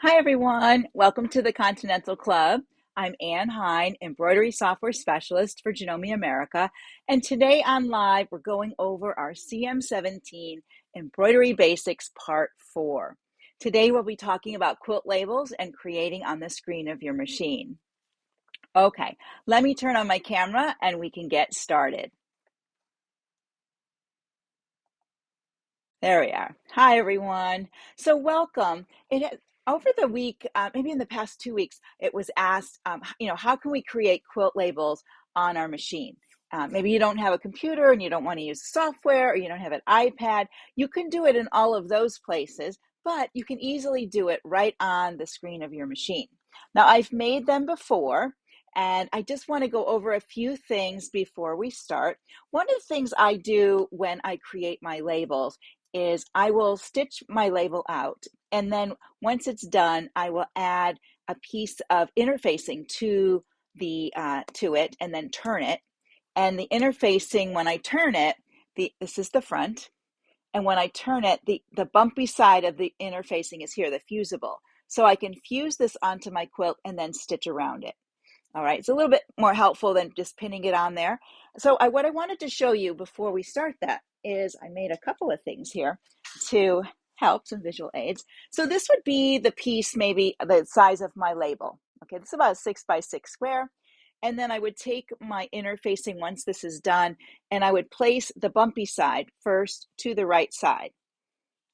Hi, everyone. Welcome to the Continental Club. I'm Hein, Embroidery Software Specialist for Janome America. And today on live, we're going over our CM17 Embroidery Basics Part 4. Today, we'll be talking about quilt labels and creating on the screen of your machine. Okay, let me turn on my camera and we can get started. There we are. Hi, everyone. So welcome. Over the week, maybe in the past 2 weeks, it was asked, how can we create quilt labels on our machine? Maybe you don't have a computer and you don't want to use software, or you don't have an iPad. You can do it in all of those places, but you can easily do it right on the screen of your machine. Now, I've made them before, and I just want to go over a few things before we start. One of the things I do when I create my labels is I will stitch my label out, and then once it's done, I will add a piece of interfacing to it and then turn it. And the interfacing, when I turn it, this is the front, and when I turn it, the bumpy side of the interfacing is here, the fusible. So I can fuse this onto my quilt and then stitch around it. All right, it's a little bit more helpful than just pinning it on there. So what I wanted to show you before we start that is I made a couple of things here to help, some visual aids. So this would be the piece, maybe the size of my label. Okay, this is about a 6x6 square. And then I would take my interfacing once this is done, and I would place the bumpy side first to the right side.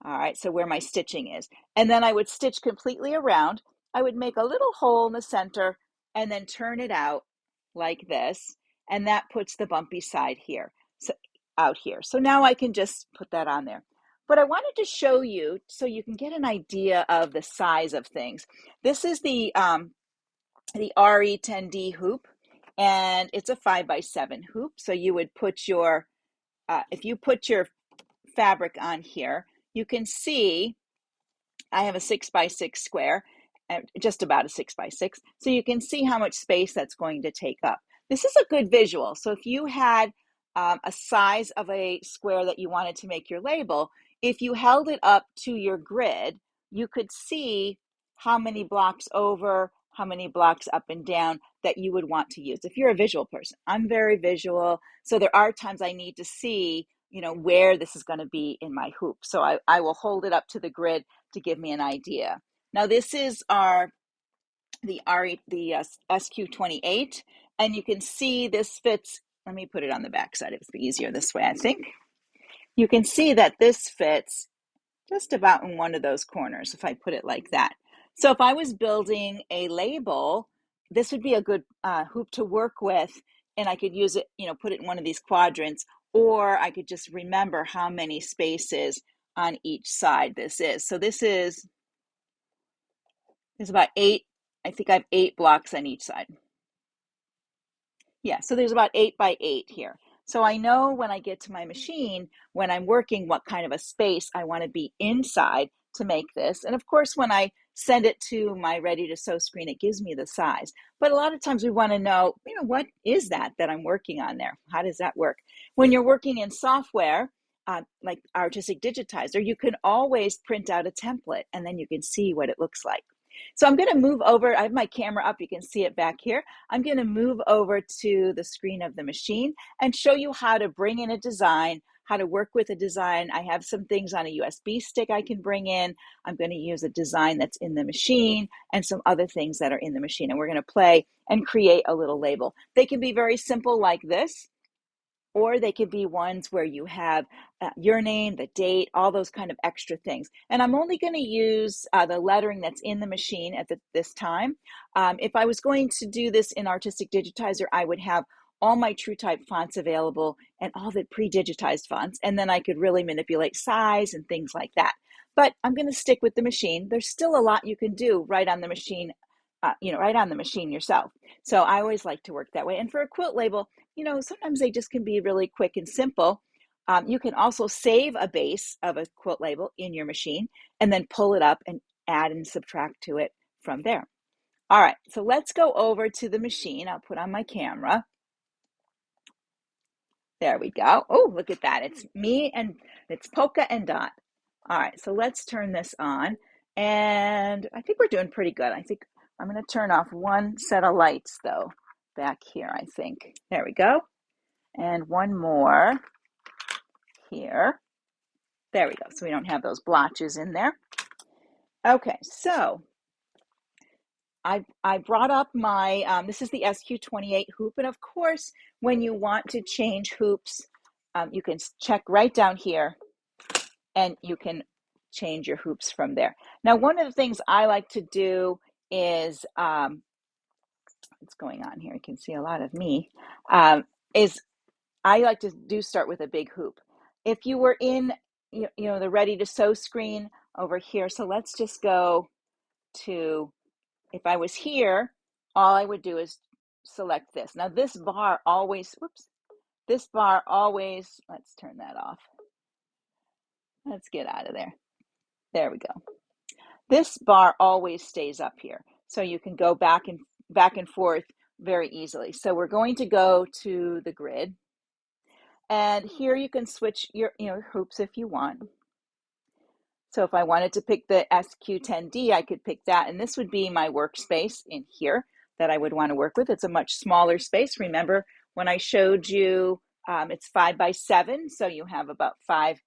All right, so where my stitching is. And then I would stitch completely around. I would make a little hole in the center and then turn it out like this. And that puts the bumpy side here, so out here. So now I can just put that on there. But I wanted to show you so you can get an idea of the size of things. This is the RE10D hoop, and it's a 5x7 hoop. So you would put your, if you put your fabric on here, you can see I have a 6x6 square, just about a 6x6. So you can see how much space that's going to take up. This is a good visual. So if you had a size of a square that you wanted to make your label, if you held it up to your grid, you could see how many blocks over, how many blocks up and down that you would want to use. If you're a visual person, I'm very visual. So there are times I need to see, where this is going to be in my hoop. So I will hold it up to the grid to give me an idea. Now this is the SQ28, and you can see this fits. Let me put it on the back side. It's easier this way, I think. You can see that this fits just about in one of those corners if I put it like that. So if I was building a label, this would be a good hoop to work with, and I could use it, put it in one of these quadrants, or I could just remember how many spaces on each side this is. So there's about 8, I think I have 8 blocks on each side. Yeah, so there's about 8x8 here. So I know when I get to my machine, when I'm working, what kind of a space I want to be inside to make this. And of course, when I send it to my ready to sew screen, it gives me the size. But a lot of times we want to know, what is that I'm working on there? How does that work? When you're working in software, like Artistic Digitizer, you can always print out a template and then you can see what it looks like. So I'm going to move over. I have my camera up. You can see it back here. I'm going to move over to the screen of the machine and show you how to bring in a design, how to work with a design. I have some things on a USB stick I can bring in. I'm going to use a design that's in the machine and some other things that are in the machine. And we're going to play and create a little label. They can be very simple like this, or they could be ones where you have your name, the date, all those kind of extra things. And I'm only going to use the lettering that's in the machine at this time. If I was going to do this in Artistic Digitizer, I would have all my TrueType fonts available and all the pre-digitized fonts, and then I could really manipulate size and things like that. But I'm going to stick with the machine. There's still a lot you can do right on the machine, right on the machine yourself. So I always like to work that way. And for a quilt label, sometimes they just can be really quick and simple. You can also save a base of a quilt label in your machine and then pull it up and add and subtract to it from there. All right, so let's go over to the machine. I'll put on my camera. There we go. Oh, look at that. It's me and it's polka and dot. All right, so let's turn this on. And I think we're doing pretty good. I think I'm going to turn off one set of lights though back here, I think. There we go. And one more here. There we go. So we don't have those blotches in there. Okay, so I brought up my, this is the SQ28 hoop. And of course, when you want to change hoops, you can check right down here and you can change your hoops from there. Now, one of the things I like to do is, what's going on here? You can see a lot of me, is I like to start with a big hoop. If you were in, the ready to sew screen over here, so let's just go to, if I was here, all I would do is select this. Now this bar always, let's turn that off. Let's get out of there. There we go. This bar always stays up here. So you can go back and forth very easily. So we're going to go to the grid. And here you can switch your hoops if you want. So if I wanted to pick the SQ10D, I could pick that. And this would be my workspace in here that I would want to work with. It's a much smaller space. Remember when I showed you, it's 5 by 7. So you have about 5,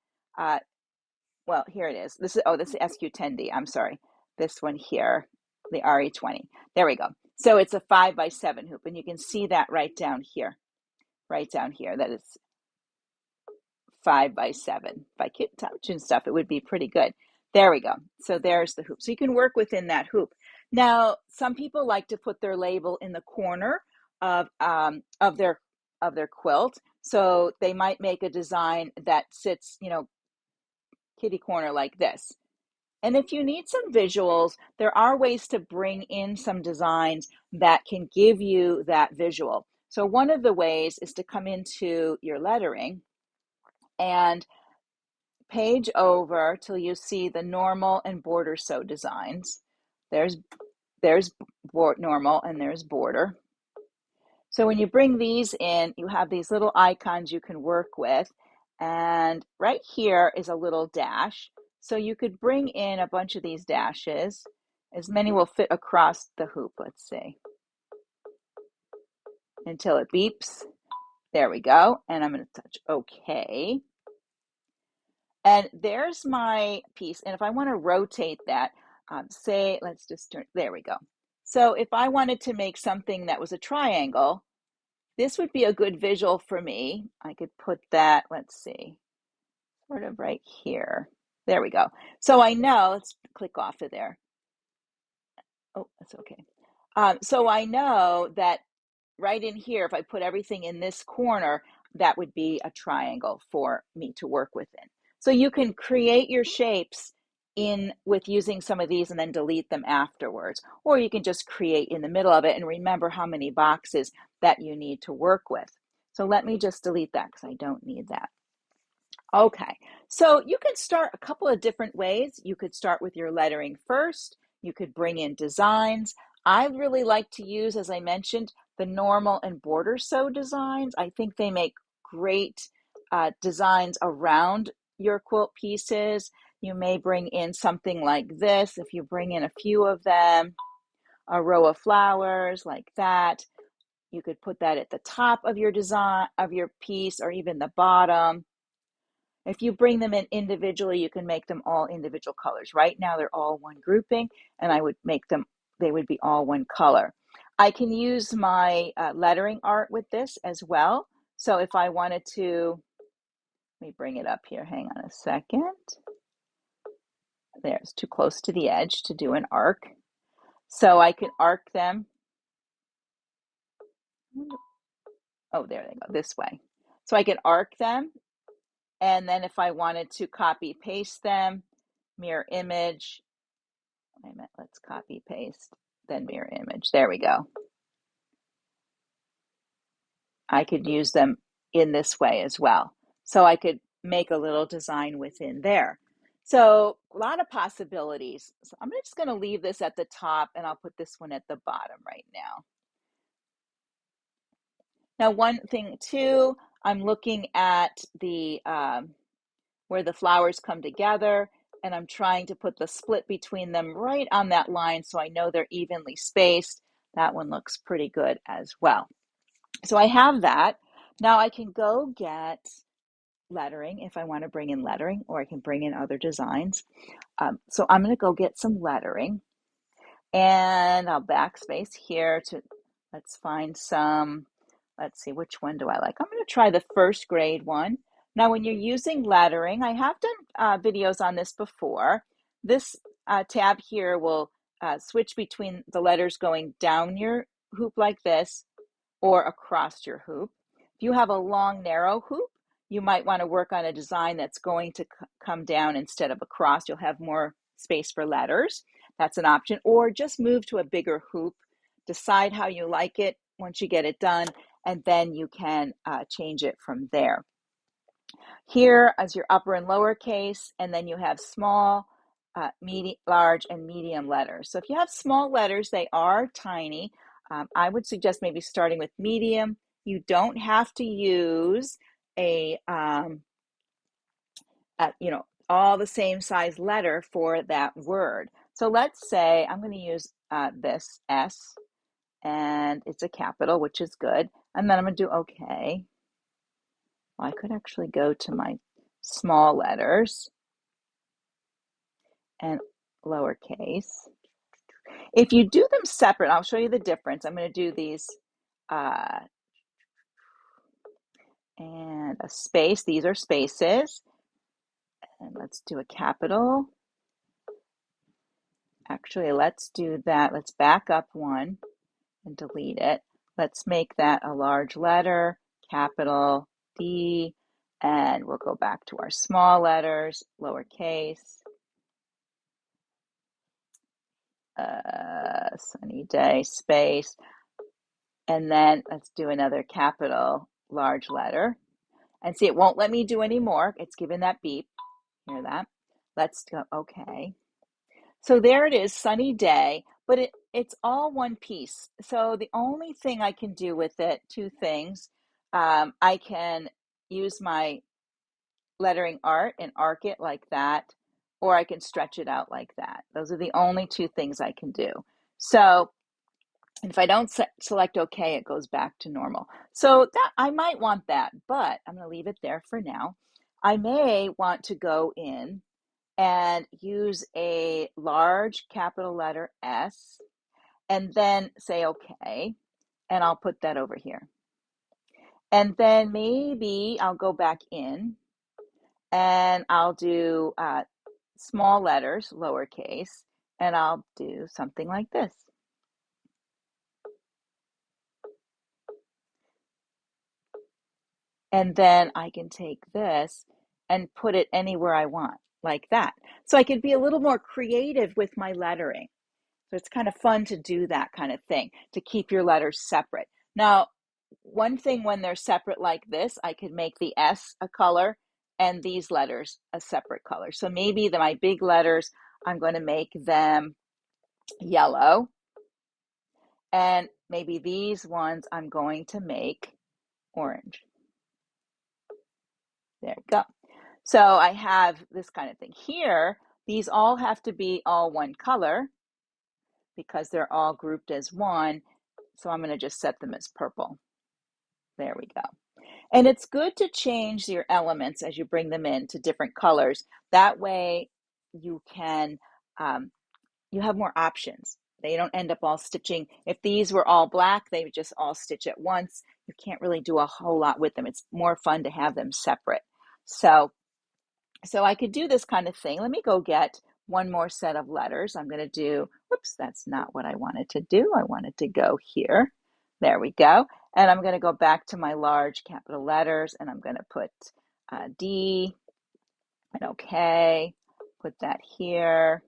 well, here it is. This is the SQ10D. I'm sorry. This one here, the RE20. There we go. So it's a 5 by 7 hoop. And you can see that right down here, that it's 5 by 7. If I could touch and stuff, it would be pretty good. There we go. So there's the hoop. So you can work within that hoop. Now, some people like to put their label in the corner of their quilt. So they might make a design that sits, kitty corner like this. And if you need some visuals, there are ways to bring in some designs that can give you that visual. So one of the ways is to come into your lettering and page over till you see the normal and border sew designs. There's normal and there's border. So when you bring these in, you have these little icons you can work with. And right here is a little dash. So you could bring in a bunch of these dashes. As many will fit across the hoop, let's see. Until it beeps. There we go. And I'm going to touch OK. And there's my piece. And if I want to rotate that, let's just turn, there we go. So if I wanted to make something that was a triangle, this would be a good visual for me. I could put that, let's see, sort of right here. There we go. So I know, let's click off of there. Oh, that's okay. So I know that right in here, if I put everything in this corner, that would be a triangle for me to work within. So you can create your shapes with using some of these and then delete them afterwards. Or you can just create in the middle of it and remember how many boxes that you need to work with. So let me just delete that because I don't need that. Okay, so you can start a couple of different ways. You could start with your lettering first. You could bring in designs. I really like to use, as I mentioned, the normal and border sew designs. I think they make great designs around your quilt pieces. You may bring in something like this. If you bring in a few of them, a row of flowers like that, you could put that at the top of your design, of your piece, or even the bottom. If you bring them in individually, you can make them all individual colors. Right now, they're all one grouping, and I would make them, they would be all one color. I can use my lettering art with this as well. So if I wanted to, let me bring it up here. Hang on a second. There's too close to the edge to do an arc. So I can arc them. Oh, there they go, this way. So I can arc them. And then if I wanted to copy paste them, mirror image, wait a minute, let's copy paste, then mirror image. There we go. I could use them in this way as well. So I could make a little design within there. So a lot of possibilities. So I'm just going to leave this at the top and I'll put this one at the bottom right now. Now, one thing too, I'm looking at the where the flowers come together. and I'm trying to put the split between them right on that line so I know they're evenly spaced. That one looks pretty good as well. So I have that. Now I can go get lettering if I want to bring in lettering, or I can bring in other designs. So I'm going to go get some lettering, and I'll backspace here to, let's find some, let's see, which one do I like? I'm going to try the first grade one. Now, when you're using lettering, I have done videos on this before. This tab here will switch between the letters going down your hoop like this or across your hoop. If you have a long, narrow hoop, you might want to work on a design that's going to come down instead of across. You'll have more space for letters. That's an option. Or just move to a bigger hoop. Decide how you like it once you get it done, and then you can change it from there. Here is your upper and lower case, and then you have small, medium, large, and medium letters. So if you have small letters, they are tiny. I would suggest maybe starting with medium. You don't have to use all the same size letter for that word. So let's say I'm going to use this S, and it's a capital, which is good. And then I'm going to do OK. Well, I could actually go to my small letters and lowercase. If you do them separate, I'll show you the difference. I'm going to do these and a space. These are spaces. And let's do a capital. Actually, let's do that. Let's back up one and delete it. Let's make that a large letter, capital D, and we'll go back to our small letters, lowercase, sunny day, space, and then let's do another capital large letter. And see, it won't let me do any more. It's given that beep. Hear that? Let's go, okay. So there it is, sunny day, but it's all one piece. So the only thing I can do with it, two things, I can use my lettering art and arc it like that, or I can stretch it out like that. Those are the only two things I can do. So if I don't select OK, it goes back to normal. So that I might want that, but I'm going to leave it there for now. I may want to go in and use a large capital letter S and then say OK, and I'll put that over here. And then maybe I'll go back in and I'll do small letters, lowercase, and I'll do something like this. And then I can take this and put it anywhere I want, like that. So I could be a little more creative with my lettering. So it's kind of fun to do that kind of thing, to keep your letters separate. Now, one thing when they're separate like this, I could make the S a color and these letters a separate color. So maybe my big letters, I'm going to make them yellow. And maybe these ones I'm going to make orange. There we go. So I have this kind of thing. Here, these all have to be all one color because they're all grouped as one. So I'm going to just set them as purple. There we go. And it's good to change your elements as you bring them in to different colors. That way you can, you have more options. They don't end up all stitching. If these were all black, they would just all stitch at once. You can't really do a whole lot with them. It's more fun to have them separate. So I could do this kind of thing. Let me go get one more set of letters. I'm going to do, whoops, that's not what I wanted to do. I wanted to go here. There we go. And I'm going to go back to my large capital letters, and I'm going to put D and OK, put that here,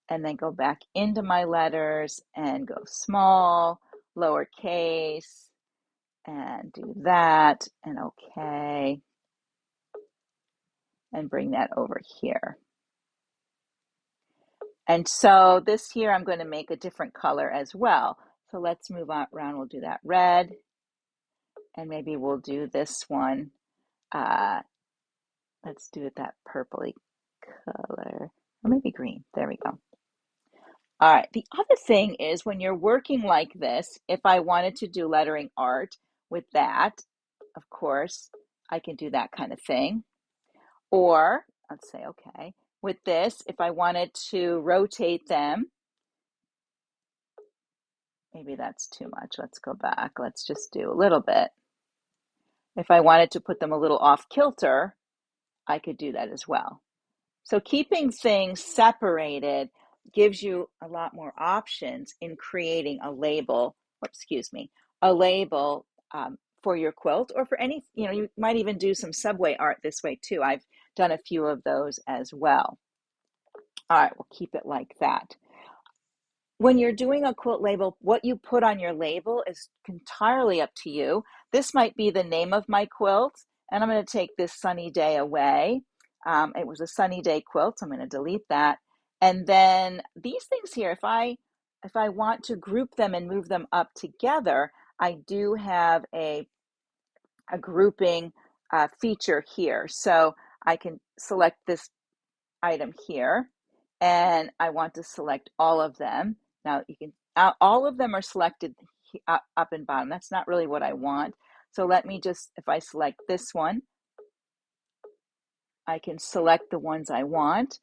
and then go back into my letters and go small, lowercase, and do that, and OK, and bring that over here. And so this here, I'm going to make a different color as well. So let's move on around. We'll do that red. And maybe we'll do this one. Let's do it that purpley color, or maybe green. There we go. All right, the other thing is when you're working like this, if I wanted to do lettering art with that, of course, I can do that kind of thing. Or let's say, okay, with this, if I wanted to rotate them, maybe that's too much. Let's go back. Let's just do a little bit. If I wanted to put them a little off kilter, I could do that as well. So keeping things separated gives you a lot more options in creating a label, excuse me, a label for your quilt or for any, you might even do some subway art this way too. I've done a few of those as well. All right, we'll keep it like that. When you're doing a quilt label, what you put on your label is entirely up to you. This might be the name of my quilt, and I'm going to take this sunny day away. It was a sunny day quilt, so I'm going to delete that. And then these things here, if I want to group them and move them up together, I do have a grouping feature here. So I can select this item here, and I want to select all of them. Now you can, all of them are selected up and bottom. That's not really what I want. So let me just, if I select this one, I can select the ones I want,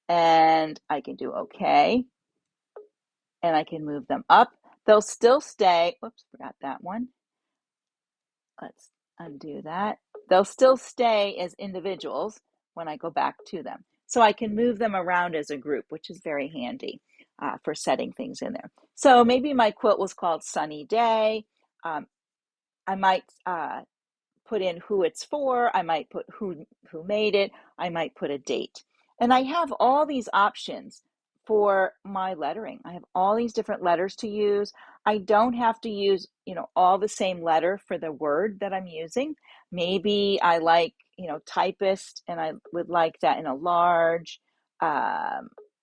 and I can do okay, and I can move them up. They'll still stay, whoops, forgot that one. Let's undo that. They'll still stay as individuals when I go back to them. So I can move them around as a group, which is very handy for setting things in there. So maybe my quilt was called Sunny Day. I might put in who it's for. I might put who made it. I might put a date. And I have all these options for my lettering. I have all these different letters to use. I don't have to use, all the same letter for the word that I'm using. Maybe I like, typist, and I would like that in a large,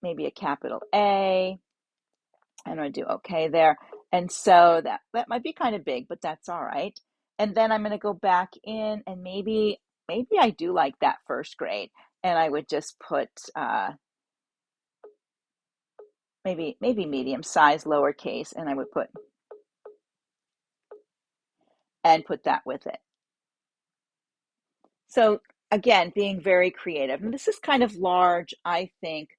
maybe a capital A. And I do okay there. And so that might be kind of big, but that's all right. And then I'm going to go back in, and maybe I do like that first grade, and I would just put maybe medium size lowercase, and I would put that with it. So again, being very creative. And this is kind of large, I think,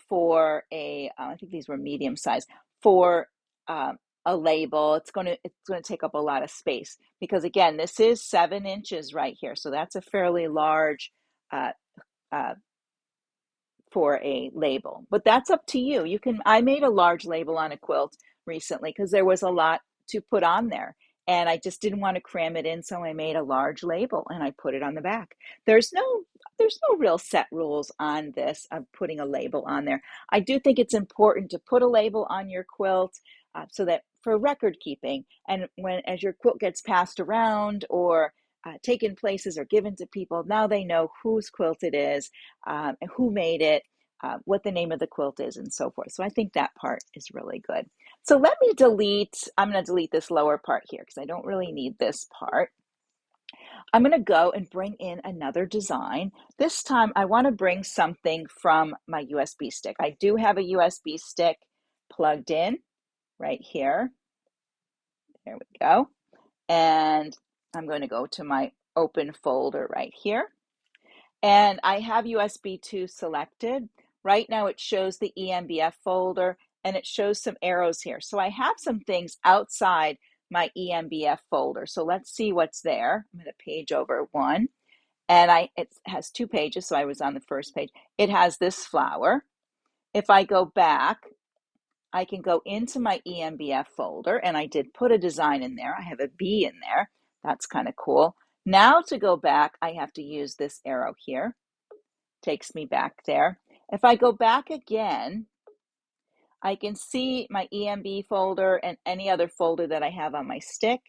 for I think these were medium size for a label. It's going to take up a lot of space because again, this is 7 inches right here. So that's a fairly large uh, uh, for a label, but that's up to you. I made a large label on a quilt recently because there was a lot to put on there. And I just didn't want to cram it in, so I made a large label and I put it on the back. There's no real set rules on this of putting a label on there. I do think it's important to put a label on your quilt so that for record keeping, and as your quilt gets passed around or taken places or given to people, now they know whose quilt it is, and who made it, what the name of the quilt is, and so forth. So I think that part is really good. So let me I'm going to delete this lower part here because I don't really need this part. I'm going to go and bring in another design. This time I want to bring something from my USB stick. I do have a USB stick plugged in right here. There we go. And I'm going to go to my open folder right here. And I have USB 2 selected. Right now it shows the EMBF folder and it shows some arrows here. So I have some things outside my EMBF folder. So let's see what's there. I'm going to page over one. And it has 2 pages, so I was on the first page. It has this flower. If I go back, I can go into my EMBF folder, and I did put a design in there. I have a bee in there. That's kind of cool. Now to go back, I have to use this arrow here. Takes me back there. If I go back again, I can see my EMB folder and any other folder that I have on my stick.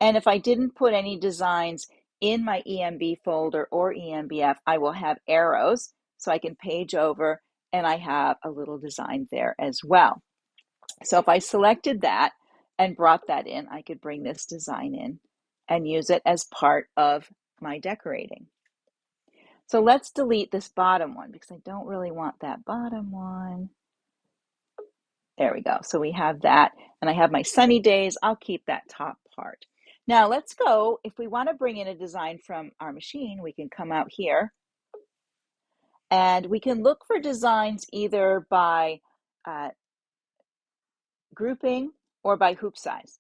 And if I didn't put any designs in my EMB folder or EMBF, I will have arrows so I can page over and I have a little design there as well. So if I selected that and brought that in, I could bring this design in and use it as part of my decorating. So let's delete this bottom one because I don't really want that bottom one. There we go. So we have that, and I have my sunny days. I'll keep that top part. Now let's go, if we want to bring in a design from our machine, we can come out here and we can look for designs either by grouping or by hoop size.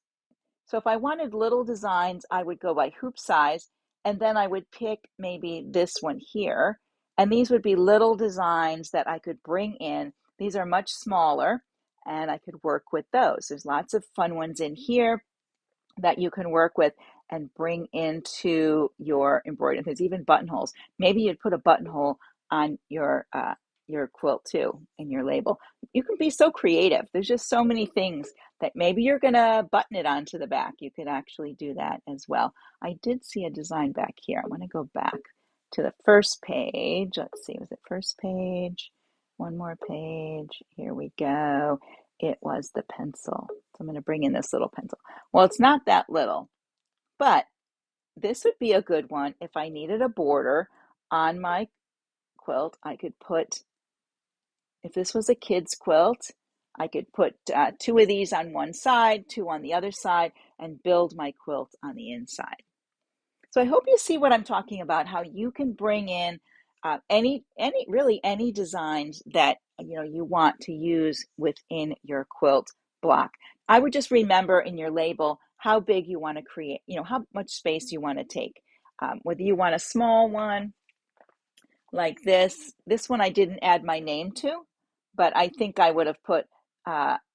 So if I wanted little designs, I would go by hoop size, and then I would pick maybe this one here. And these would be little designs that I could bring in. These are much smaller, and I could work with those. There's lots of fun ones in here that you can work with and bring into your embroidery. There's even buttonholes. Maybe you'd put a buttonhole on your quilt too in your label. You can be so creative. There's just so many things that maybe you're gonna button it onto the back. You could actually do that as well. I did see a design back here. I want to go back to the first page. Let's see, was it first page? One more page. Here we go. It was the pencil. So I'm going to bring in this little pencil. Well, it's not that little, but this would be a good one if I needed a border on my quilt. I could put, if this was a kid's quilt, I could put 2 of these on one side, 2 on the other side, and build my quilt on the inside. So I hope you see what I'm talking about, how you can bring in really any designs that you want to use within your quilt block. I would just remember in your label how big you want to create, how much space you want to take. Whether you want a small one like this. This one I didn't add my name to, but I think I would have put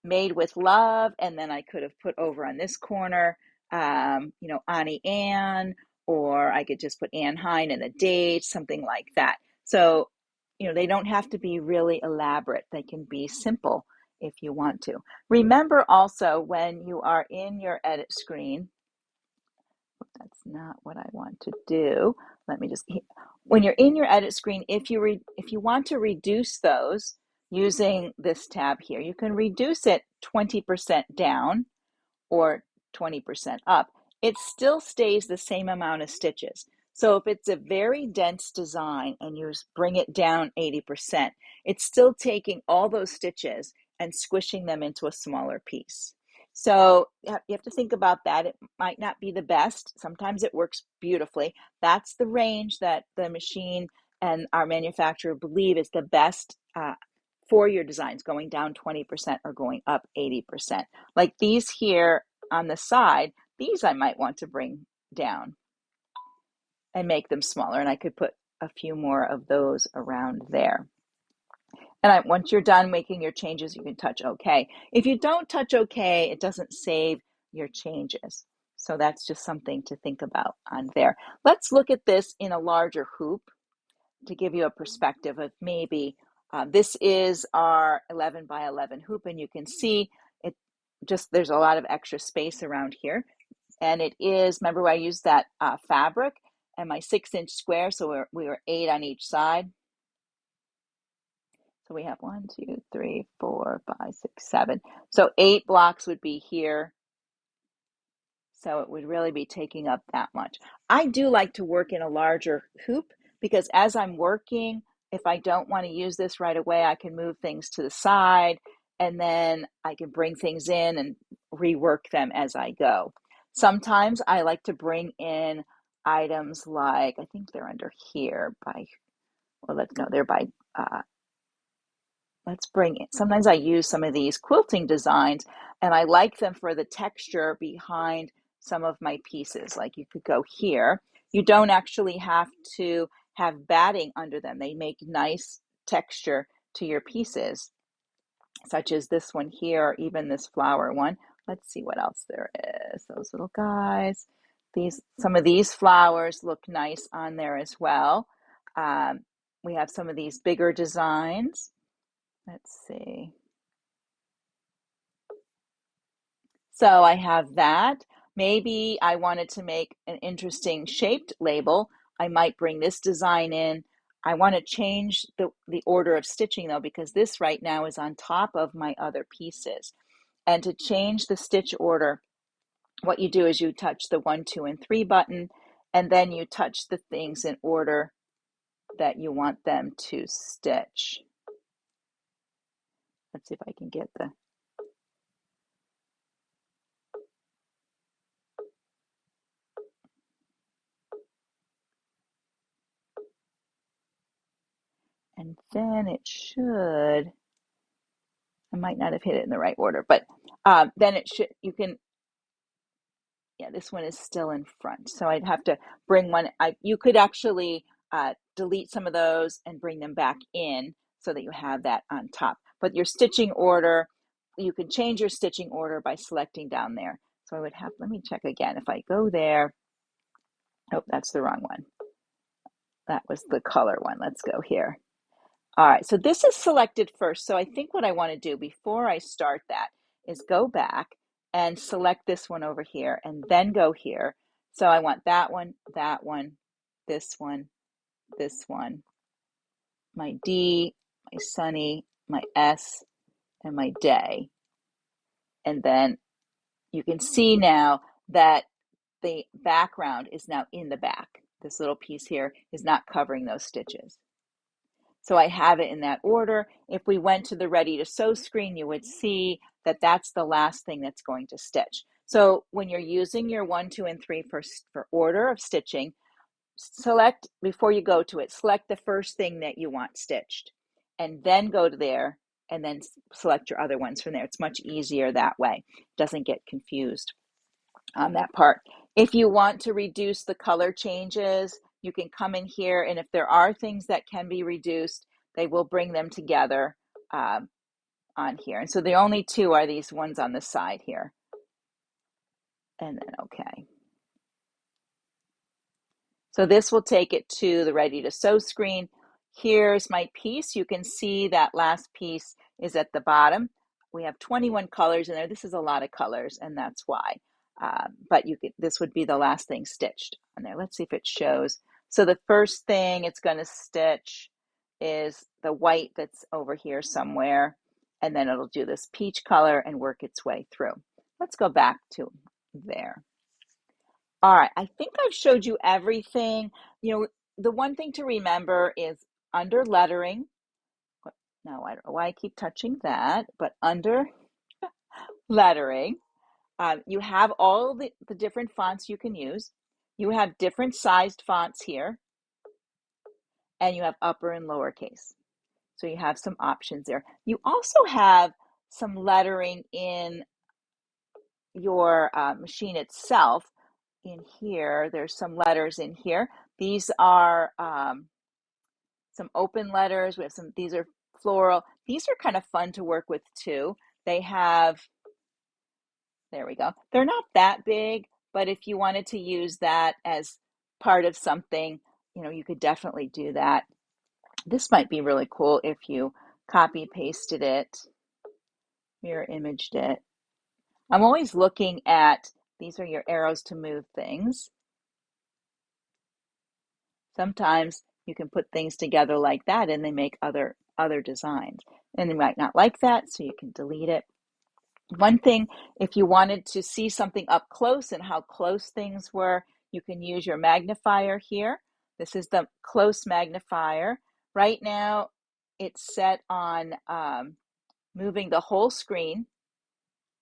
made with love, and then I could have put over on this corner, Annie Ann, or I could just put Ann Hein and a date, something like that. So, they don't have to be really elaborate. They can be simple if you want to. Remember also when you are in your edit screen, that's not what I want to do. Let me just, when you're in your edit screen, if you want to reduce those using this tab here, you can reduce it 20% down or 20% up. It still stays the same amount of stitches. So if it's a very dense design and you bring it down 80%, it's still taking all those stitches and squishing them into a smaller piece. So you have to think about that. It might not be the best. Sometimes it works beautifully. That's the range that the machine and our manufacturer believe is the best for your designs, going down 20% or going up 80%. Like these here on the side, these I might want to bring down and make them smaller. And I could put a few more of those around there. And once you're done making your changes, you can touch OK. If you don't touch OK, it doesn't save your changes. So that's just something to think about on there. Let's look at this in a larger hoop to give you a perspective of maybe this is our 11 by 11 hoop, and you can see it just, there's a lot of extra space around here. And it is, remember I used that fabric and my 6-inch square, so we were 8 on each side. So we have 1, 2, 3, 4, 5, 6, 7. So 8 blocks would be here. So it would really be taking up that much. I do like to work in a larger hoop because as I'm working, if I don't want to use this right away, I can move things to the side and then I can bring things in and rework them as I go. Sometimes I like to bring in items like, I think they're under here by, well, let's know, they're by, let's bring it. Sometimes I use some of these quilting designs and I like them for the texture behind some of my pieces. Like you could go here. You don't actually have to have batting under them. They make nice texture to your pieces, such as this one here, or even this flower one. Let's see what else there is. Those little guys. Some of these flowers look nice on there as well. We have some of these bigger designs. Let's see. So I have that. Maybe I wanted to make an interesting shaped label. I might bring this design in. I want to change the order of stitching though, because this right now is on top of my other pieces. And to change the stitch order, what you do is you touch the 1, 2, and 3 button, and then you touch the things in order that you want them to stitch. Let's see if I can get the, and then it should, I might not have hit it in the right order, but then it should, you can, yeah, this one is still in front. So I'd have to bring one, you could actually delete some of those and bring them back in so that you have that on top. But your stitching order, you can change your stitching order by selecting down there. So I would have, let me check again. If I go there, oh, that's the wrong one. That was the color one. Let's go here. All right, so this is selected first. So I think what I want to do before I start that is go back and select this one over here and then go here. So I want that one, this one, this one, my D, my Sunny, my S, and my Day. And then you can see now that the background is now in the back. This little piece here is not covering those stitches. So I have it in that order. If we went to the ready to sew screen, you would see that that's the last thing that's going to stitch. So when you're using your 1, 2, and 3 for order of stitching, select, before you go to it, select the first thing that you want stitched and then go to there and then select your other ones from there. It's much easier that way. It doesn't get confused on that part. If you want to reduce the color changes, you can come in here, and if there are things that can be reduced, they will bring them together on here. And so the only two are these ones on the side here. And then okay. So this will take it to the ready to sew screen. Here's my piece. You can see that last piece is at the bottom. We have 21 colors in there. This is a lot of colors, and that's why. But you could, this would be the last thing stitched on there. Let's see if it shows. So the first thing it's going to stitch is the white that's over here somewhere, and then it'll do this peach color and work its way through. Let's go back to there. All right, I think I've showed you everything. You know, the one thing to remember is under lettering. Now, I don't know why I keep touching that, but under lettering, you have all the different fonts you can use. You have different sized fonts here, and you have upper and lowercase. So you have some options there. You also have some lettering in your machine itself. In here, there's some letters in here. These are some open letters. We have some, these are floral. These are kind of fun to work with too. They have, there we go. They're not that big, but if you wanted to use that as part of something, you know, you could definitely do that. This might be really cool if you copy pasted it, mirror imaged it. I'm always looking at, these are your arrows to move things. Sometimes you can put things together like that and they make other designs. And you might not like that, so you can delete it. One thing, if you wanted to see something up close and how close things were, you can use your magnifier here. This is the close magnifier. Right now, it's set on moving the whole screen.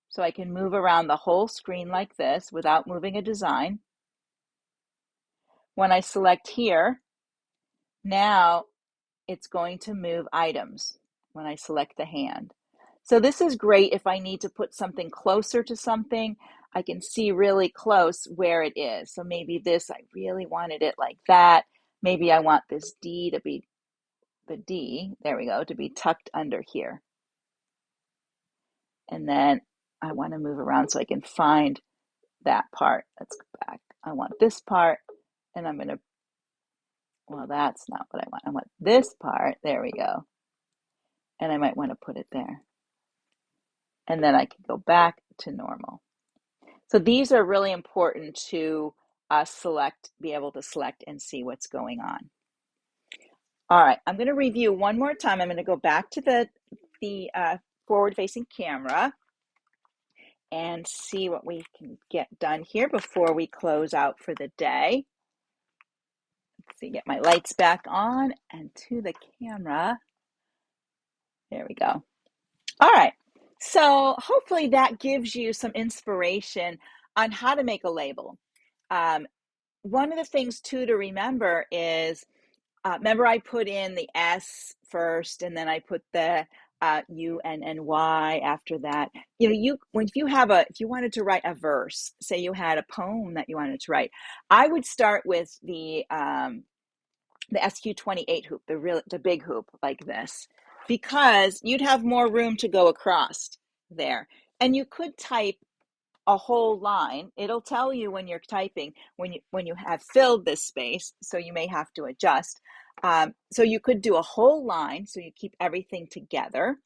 So I can move around the whole screen like this without moving a design. When I select here, now it's going to move items when I select the hand. So this is great if I need to put something closer to something. I can see really close where it is. So maybe this, I really wanted it like that. Maybe I want this D to be, the D, there we go, to be tucked under here. And then I want to move around so I can find that part. Let's go back. I want this part, and I'm going to, well, that's not what I want. I want this part. There we go. And I might want to put it there. And then I can go back to normal. So these are really important to be able to select and see what's going on. All right, I'm going to review one more time. I'm going to go back to the forward-facing camera and see what we can get done here before we close out for the day. see, get my lights back on and to the camera. There we go. All right. So hopefully that gives you some inspiration on how to make a label. One of the things too to remember is, remember I put in the S first, and then I put the U and Y after that. You know, if you wanted to write a verse, say you had a poem that you wanted to write, I would start with the SQ28 hoop, the big hoop like this, because you'd have more room to go across there. And you could type a whole line. It'll tell you when you're typing when you have filled this space, so you may have to adjust. So you could do a whole line so you keep everything together,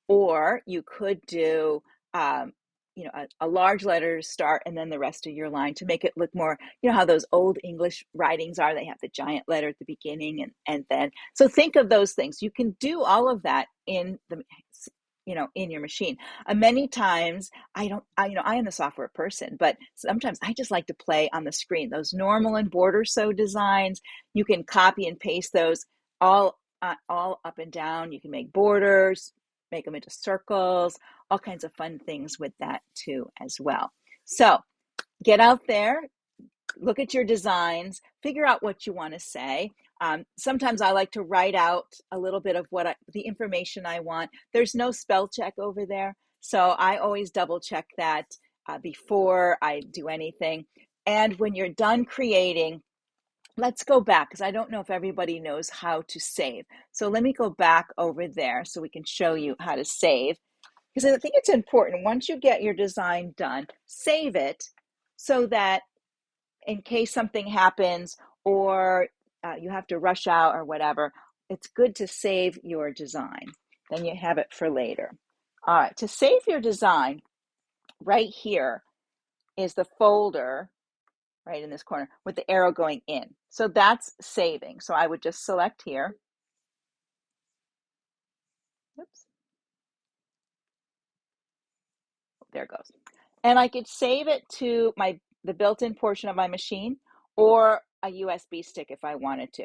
or you could do a large letter to start and then the rest of your line to make it look more, how those old English writings are. They have the giant letter at the beginning and then, so think of those things. You can do all of that in your machine. Many times I am the software person, but sometimes I just like to play on the screen. Those normal and border sew designs, you can copy and paste those all up and down. You can make borders, make them into circles, all kinds of fun things with that too as well. So get out there, look at your designs, figure out what you want to say. Sometimes I like to write out a little bit of the information I want. There's no spell check over there, so I always double check that before I do anything. And when you're done creating, let's go back, because I don't know if everybody knows how to save. So let me go back over there so we can show you how to save, because I think it's important. Once you get your design done, save it so that in case something happens or you have to rush out or whatever, it's good to save your design. Then you have it for later. All right, to save your design, right here is the folder right in this corner with the arrow going in. So that's saving. So I would just select here. Oops. There it goes. And I could save it to the built-in portion of my machine, or a USB stick if I wanted to.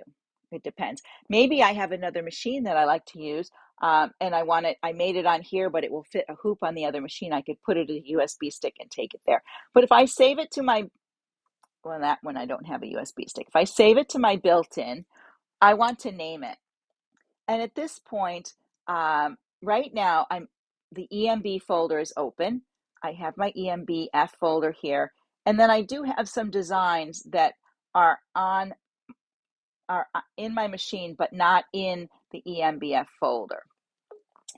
It depends. Maybe I have another machine that I like to use, and I made it on here, but it will fit a hoop on the other machine. I could put it in a USB stick and take it there. But if I save it to that one I don't have a USB stick. If I save it to my built-in, I want to name it. And at this point, right now, the EMB folder is open. I have my EMBF folder here. And then I do have some designs that are in my machine, but not in the EMBF folder.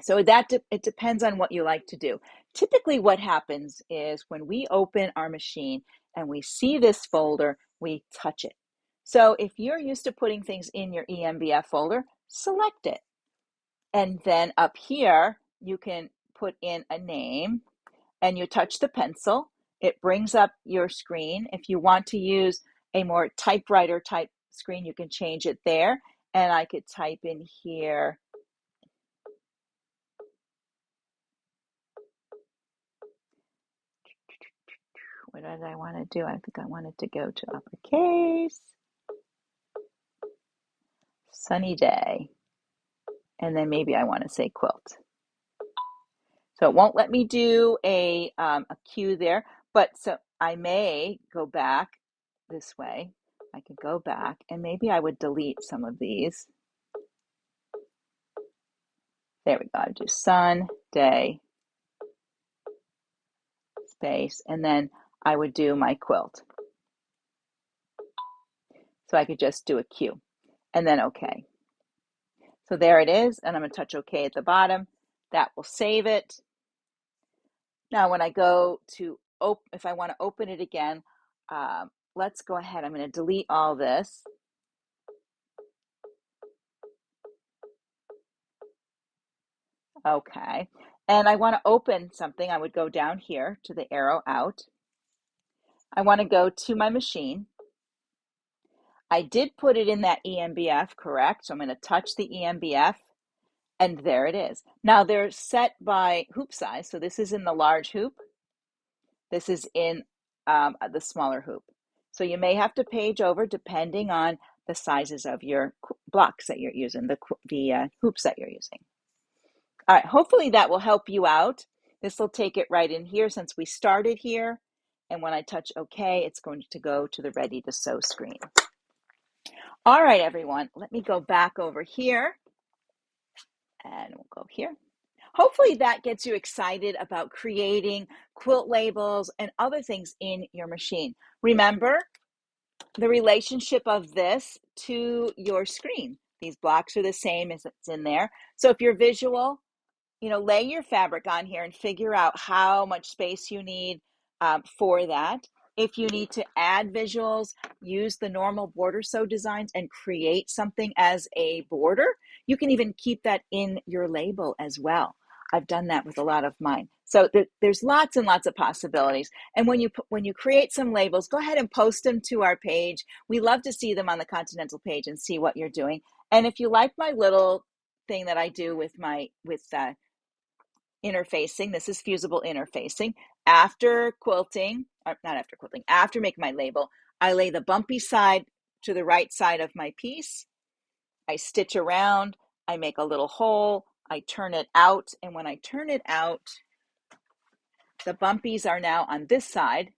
So it depends on what you like to do. Typically what happens is when we open our machine and we see this folder, we touch it. So if you're used to putting things in your EMBF folder, select it. And then up here, you can put in a name and you touch the pencil. It brings up your screen. If you want to use a more typewriter type screen, you can change it there. And I could type in here. What did I want to do? I think I wanted to go to uppercase. Sunny day. And then maybe I want to say quilt. So it won't let me do a Q there, but so I may go back this way. I could go back and maybe I would delete some of these. There we go. I'd do sun, day, space, and then I would do my quilt. So I could just do a Q and then OK. So there it is, and I'm going to touch OK at the bottom. That will save it. Now when I go to if I want to open it again, let's go ahead. I'm going to delete all this. Okay, and I want to open something. I would go down here to the arrow out. I want to go to my machine. I did put it in that EMBF, correct? So I'm going to touch the EMBF, and there it is. Now they're set by hoop size. So this is in the large hoop. This is in the smaller hoop. So you may have to page over depending on the sizes of your blocks that you're using, the hoops that you're using. All right, hopefully that will help you out. This will take it right in here since we started here. And when I touch OK, it's going to go to the Ready to Sew screen. All right, everyone, let me go back over here. And we'll go here. Hopefully that gets you excited about creating quilt labels and other things in your machine. Remember the relationship of this to your screen. These blocks are the same as it's in there. So if you're visual, lay your fabric on here and figure out how much space you need for that. If you need to add visuals, use the normal border sew designs and create something as a border. You can even keep that in your label as well. I've done that with a lot of mine. So there's lots and lots of possibilities. And when you create some labels, go ahead and post them to our page. We love to see them on the Continental page and see what you're doing. And if you like my little thing that I do with interfacing, this is fusible interfacing. After quilting, not after quilting, after making my label, I lay the bumpy side to the right side of my piece. I stitch around, I make a little hole, I turn it out, and when I turn it out, the bumpies are now on this side,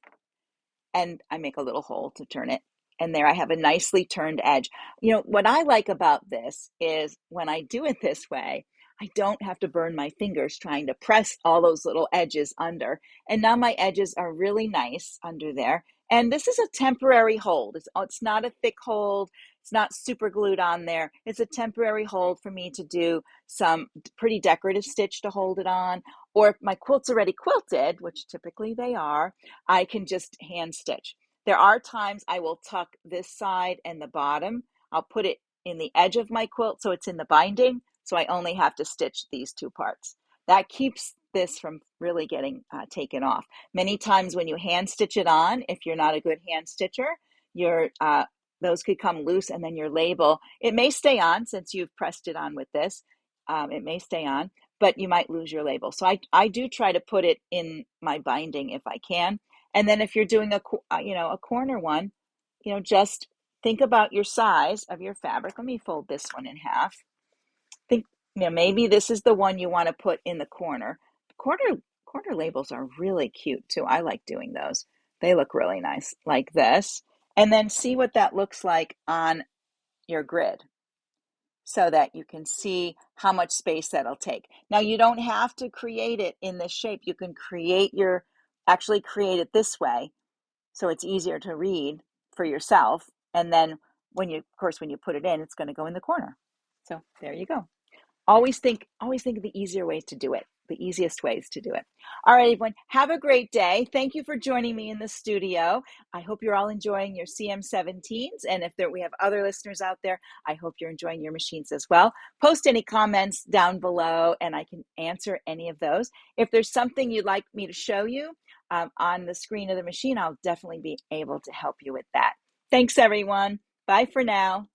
and I make a little hole to turn it. And there I have a nicely turned edge. What I like about this is when I do it this way, I don't have to burn my fingers trying to press all those little edges under. And now my edges are really nice under there. And this is a temporary hold. It's not a thick hold. It's not super glued on there. It's a temporary hold for me to do some pretty decorative stitch to hold it on. Or if my quilt's already quilted, which typically they are, I can just hand stitch. There are times I will tuck this side and the bottom. I'll put it in the edge of my quilt so it's in the binding, so I only have to stitch these two parts. That keeps this from really getting taken off. Many times when you hand stitch it on, if you're not a good hand stitcher, those could come loose, and then your label, it may stay on since you've pressed it on with this. It may stay on, but you might lose your label. So I do try to put it in my binding if I can. And then if you're doing a corner one, just think about your size of your fabric. Let me fold this one in half. Think, maybe this is the one you want to put in the corner. Corner labels are really cute too. I like doing those. They look really nice like this. And then see what that looks like on your grid so that you can see how much space that'll take. Now you don't have to create it in this shape. You can actually create it this way so it's easier to read for yourself. And then when you put it in, it's going to go in the corner. So there you go. Always think of the easier ways to do it, the easiest ways to do it. All right, everyone, have a great day. Thank you for joining me in the studio. I hope you're all enjoying your CM17s. And if we have other listeners out there, I hope you're enjoying your machines as well. Post any comments down below and I can answer any of those. If there's something you'd like me to show you on the screen of the machine, I'll definitely be able to help you with that. Thanks, everyone. Bye for now.